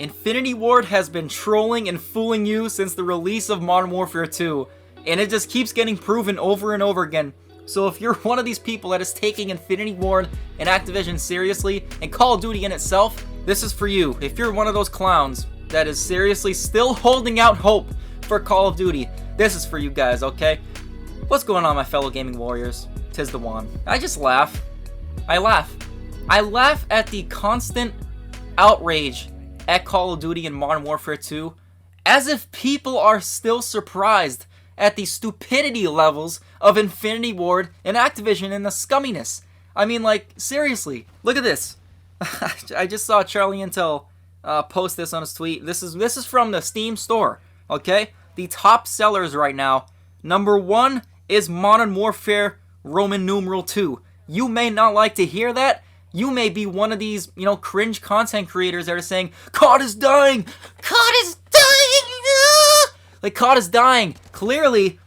Infinity Ward has been trolling and fooling you since the release of Modern Warfare 2, and it just keeps getting proven over and over again. So if you're one of these people that is taking Infinity Ward and Activision seriously, and Call of Duty in itself, this is for you. If you're one of those clowns that is seriously still holding out hope for Call of Duty, this is for you guys, okay? What's going on, my fellow gaming warriors? 'Tis the one. I just laugh. I laugh. I laugh at the constant outrage at Call of Duty and Modern Warfare 2, as if people are still surprised at the stupidity levels of Infinity Ward and Activision and the scumminess. I mean, like, seriously, look at this. I just saw Charlie Intel post this on his tweet. This is from the Steam store, okay? The top sellers right now, number 1 is Modern Warfare Roman numeral 2. You may not like to hear that. You may be one of these, cringe content creators that are saying, COD is dying! COD is dying! Ah! Like, COD is dying. Clearly,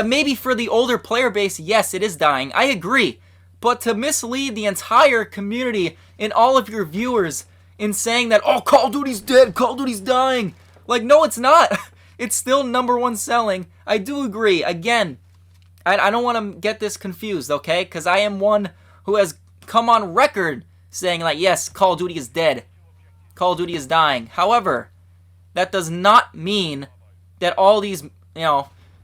maybe for the older player base, yes, it is dying. I agree. But to mislead the entire community and all of your viewers in saying that, oh, Call of Duty's dead, Call of Duty's dying. Like, no, it's not. It's still number 1 selling. I do agree. Again, I don't want to get this confused, okay? Because I am one who has come on record saying, like, yes, Call of Duty is dead. Call of Duty is dying. However, that does not mean that all these,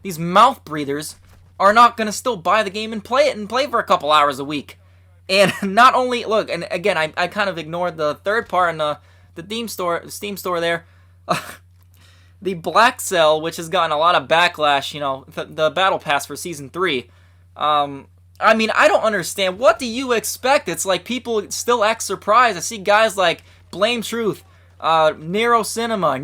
these mouth breathers are not going to still buy the game and play for a couple hours a week. And not only, look, and again, I kind of ignored the third part in the Steam store there. The Black Cell, which has gotten a lot of backlash, the Battle Pass for Season 3. I mean, I don't understand. What do you expect? It's like people still act surprised. I see guys like Blame Truth, NerosCinema,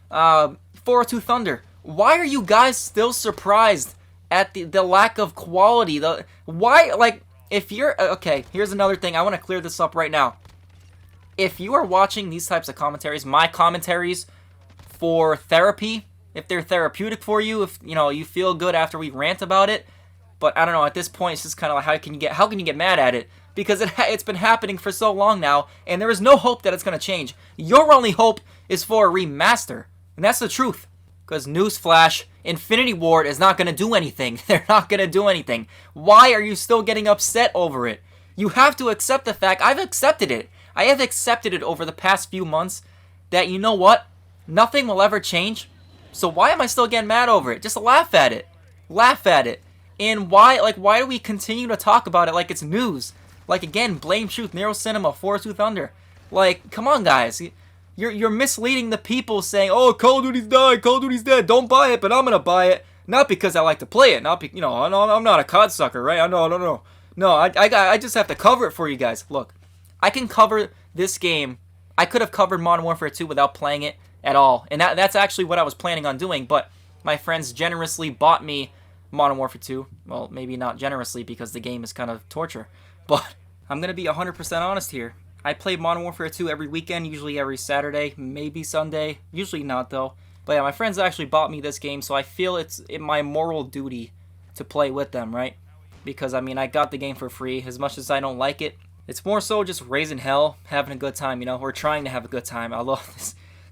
402 Thunder. Why are you guys still surprised at the lack of quality? If you're... Okay, here's another thing. I want to clear this up right now. If you are watching these types of commentaries, my commentaries for therapy, if they're therapeutic for you, if, you feel good after we rant about it, but I don't know, at this point, it's just kind of like, how can you get mad at it? Because it's been happening for so long now, and there is no hope that it's going to change. Your only hope is for a remaster, and that's the truth. Because newsflash, Infinity Ward is not going to do anything. They're not going to do anything. Why are you still getting upset over it? You have to accept the fact. I've accepted it. I have accepted it over the past few months that, you know what? Nothing will ever change. So why am I still getting mad over it? Just laugh at it. Laugh at it. And why do we continue to talk about it like it's news? Like, again, Blame Truth, NerosCinema, 402 Thunder. Like, come on, guys. You're misleading the people saying, oh, Call of Duty's died, Call of Duty's dead, don't buy it, but I'm gonna buy it. Not because I like to play it, I'm not a COD sucker, right? No, I just have to cover it for you guys. Look, I can cover this game. I could have covered Modern Warfare 2 without playing it at all. And that's actually what I was planning on doing, but my friends generously bought me Modern Warfare 2. Well, maybe not generously because the game is kind of torture. But I'm going to be 100% honest here. I play Modern Warfare 2 every weekend, usually every Saturday, maybe Sunday. Usually not, though. But yeah, my friends actually bought me this game, so I feel it's my moral duty to play with them, right? Because, I mean, I got the game for free. As much as I don't like it, it's more so just raising hell, having a good time, We're trying to have a good time. Although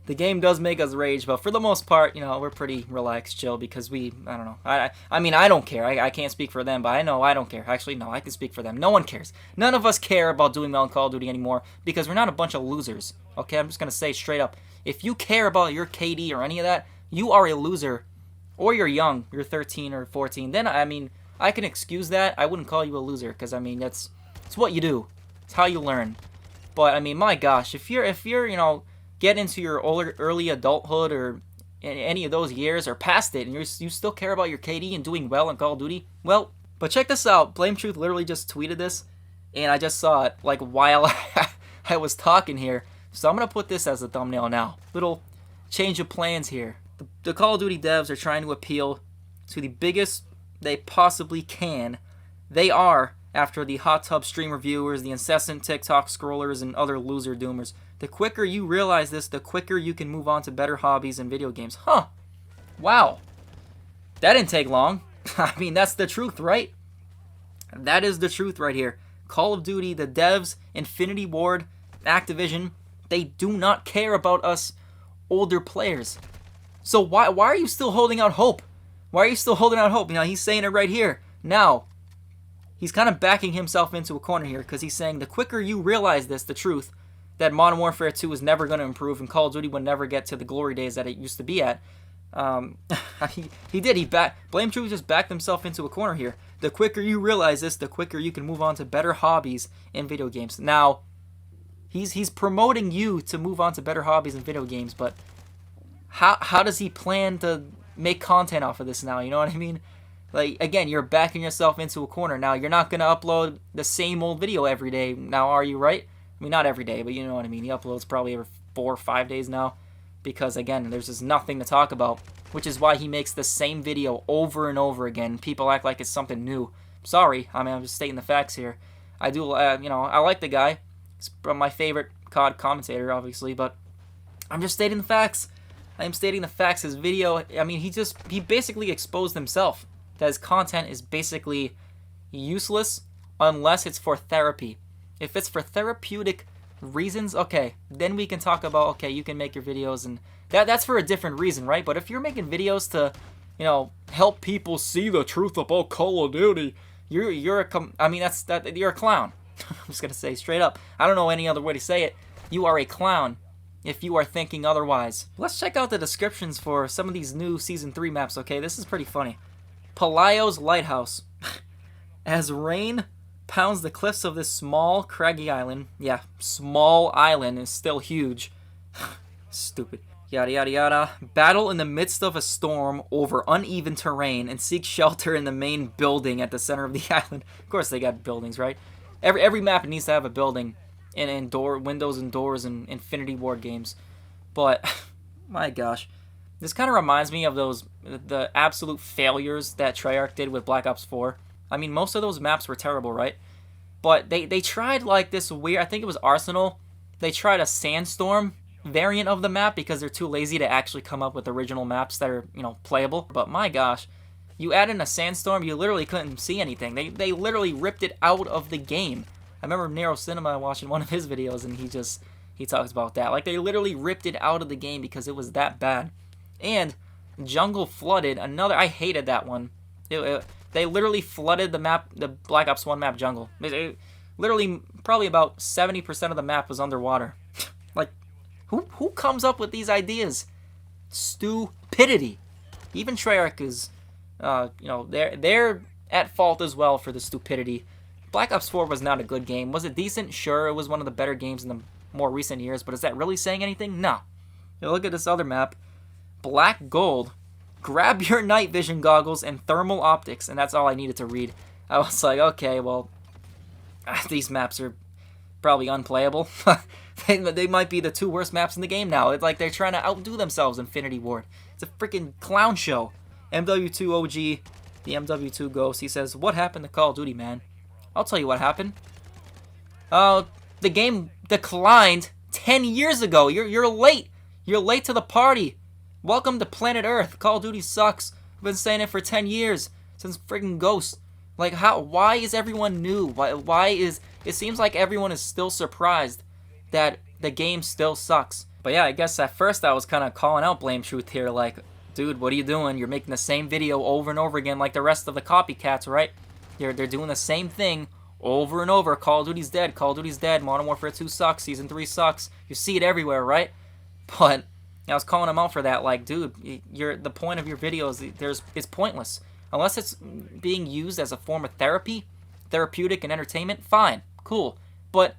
the game does make us rage, but for the most part, we're pretty relaxed, chill, because I don't know. I mean, I don't care. I can't speak for them, but I know I don't care. Actually, no, I can speak for them. No one cares. None of us care about doing well in Call of Duty anymore, because we're not a bunch of losers, okay? I'm just going to say straight up. If you care about your KD or any of that, you are a loser, or you're young, you're 13 or 14, then, I mean, I can excuse that. I wouldn't call you a loser, because, I mean, it's what you do. It's how you learn. But, I mean, my gosh, if you're get into your early adulthood or any of those years or past it, and you still care about your KD and doing well in Call of Duty, well, but check this out. Blame Truth literally just tweeted this, and I just saw it, like, while I was talking here. So I'm going to put this as a thumbnail now. Little change of plans here. The Call of Duty devs are trying to appeal to the biggest they possibly can. They are, after the hot tub stream reviewers, the incessant TikTok scrollers, and other loser doomers. The quicker you realize this, the quicker you can move on to better hobbies and video games. Huh. Wow. That didn't take long. I mean, that's the truth, right? That is the truth right here. Call of Duty, the devs, Infinity Ward, Activision, They do not care about us older players. So why are you still holding out hope? Why are you still holding out hope? You know, he's saying it right here. Now, he's kind of backing himself into a corner here because he's saying the quicker you realize this, the truth, that Modern Warfare 2 is never going to improve and Call of Duty will never get to the glory days that it used to be at. He did. Blame Truth just backed himself into a corner here. The quicker you realize this, the quicker you can move on to better hobbies in video games. Now, he's promoting you to move on to better hobbies in video games, but how does he plan to make content off of this now? You know what I mean? Like, again, you're backing yourself into a corner. Now, you're not going to upload the same old video every day. Now, are you, right? I mean, not every day, but you know what I mean. He uploads probably every 4 or 5 days now because, again, there's just nothing to talk about, which is why he makes the same video over and over again. People act like it's something new. Sorry. I mean, I'm just stating the facts here. I do, I like the guy. He's my favorite COD commentator, obviously, but I'm just stating the facts. I am stating the facts. His video, I mean, he basically exposed himself. That his content is basically useless unless it's for therapy. If it's for therapeutic reasons, okay, then we can talk about, okay, you can make your videos, and that's for a different reason, right? But if you're making videos to, help people see the truth about Call of Duty, you're a clown. I'm just gonna say straight up. I don't know any other way to say it. You are a clown if you are thinking otherwise. Let's check out the descriptions for some of these new Season 3 maps, okay? This is pretty funny. Palaio's Lighthouse. As rain pounds the cliffs of this small, craggy island. Yeah, small island is still huge. Stupid. Yada yada yada. Battle in the midst of a storm over uneven terrain and seek shelter in the main building at the center of the island. Of course they got buildings, right? Every map needs to have a building and windows and doors in Infinity Ward games. But, my gosh. This kind of reminds me of the absolute failures that Treyarch did with Black Ops 4. I mean, most of those maps were terrible, right? But they tried like this weird, I think it was Arsenal, they tried a sandstorm variant of the map because they're too lazy to actually come up with original maps that are, playable. But my gosh, you add in a sandstorm, you literally couldn't see anything. They literally ripped it out of the game. I remember NerosCinema watching one of his videos and he talks about that. Like, they literally ripped it out of the game because it was that bad. And Jungle Flooded, I hated that one. They literally flooded the map, the Black Ops 1 map Jungle. Literally, probably about 70% of the map was underwater. Like, who comes up with these ideas? Stupidity. Even Treyarch is, they're at fault as well for the stupidity. Black Ops 4 was not a good game. Was it decent? Sure, it was one of the better games in the more recent years, but is that really saying anything? No. Look at this other map. Black Gold. Grab your night vision goggles and thermal optics, and that's all I needed to read. I was like, okay, well, these maps are probably unplayable. they might be the 2 worst maps in the game now. It's like they're trying to outdo themselves, Infinity Ward. It's a freaking clown show. MW2 OG, the MW2 Ghost, he says, what happened to Call of Duty, man? I'll tell you what happened. The game declined 10 years ago. You're late. You're late to the party. Welcome to planet Earth. Call of Duty sucks. I've been saying it for 10 years. Since friggin' Ghost. Like, why is everyone new? It seems like everyone is still surprised that the game still sucks. But yeah, I guess at first I was kind of calling out Blame Truth here, like, dude, what are you doing? You're making the same video over and over again like the rest of the copycats, right? They're doing the same thing over and over. Call of Duty's dead. Call of Duty's dead. Modern Warfare 2 sucks. Season 3 sucks. You see it everywhere, right? But I was calling him out for that, like, dude, the point of your videos, it's pointless. Unless it's being used as a form of therapy, therapeutic and entertainment, fine, cool. But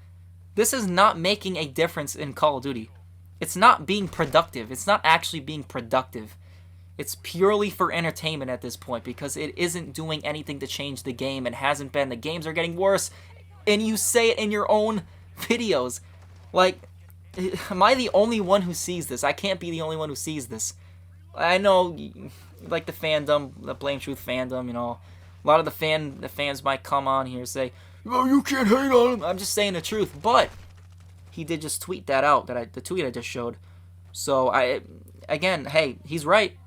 this is not making a difference in Call of Duty. It's not being productive. It's not actually being productive. It's purely for entertainment at this point because it isn't doing anything to change the game. It hasn't been. The games are getting worse. And you say it in your own videos. Like, am I the only one who sees this? I can't be the only one who sees this. I know, like, the fandom, the Blame Truth fandom, a lot of the fans might come on here and say, "Oh, you can't hate on him." I'm just saying the truth, but he did just tweet that out, the tweet I just showed. So again, hey, he's right.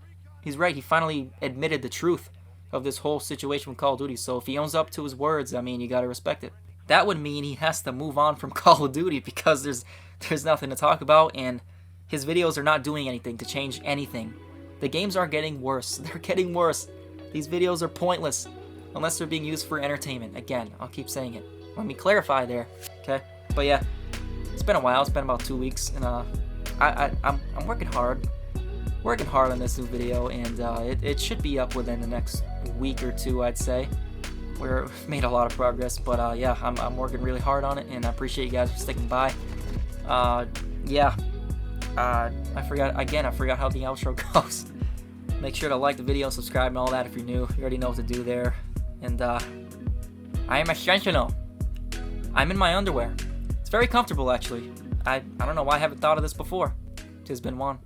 He's right. He finally admitted the truth of this whole situation with Call of Duty. So if he owns up to his words, I mean, you gotta respect it. That would mean he has to move on from Call of Duty because there's nothing to talk about, and his videos are not doing anything to change anything. The games are getting worse. They're getting worse. These videos are pointless unless they're being used for entertainment. Again, I'll keep saying it. Let me clarify there, okay? But yeah, it's been a while. It's been about 2 weeks, and I'm working hard. Working hard on this new video, and it should be up within the next week or two, I'd say. We've made a lot of progress, but yeah, I'm working really hard on it, and I appreciate you guys for sticking by. Yeah. I forgot how the outro goes. Make sure to like the video, subscribe, and all that if you're new. You already know what to do there. And I am essential. I'm in my underwear. It's very comfortable, actually. I don't know why I haven't thought of this before. Tis been one.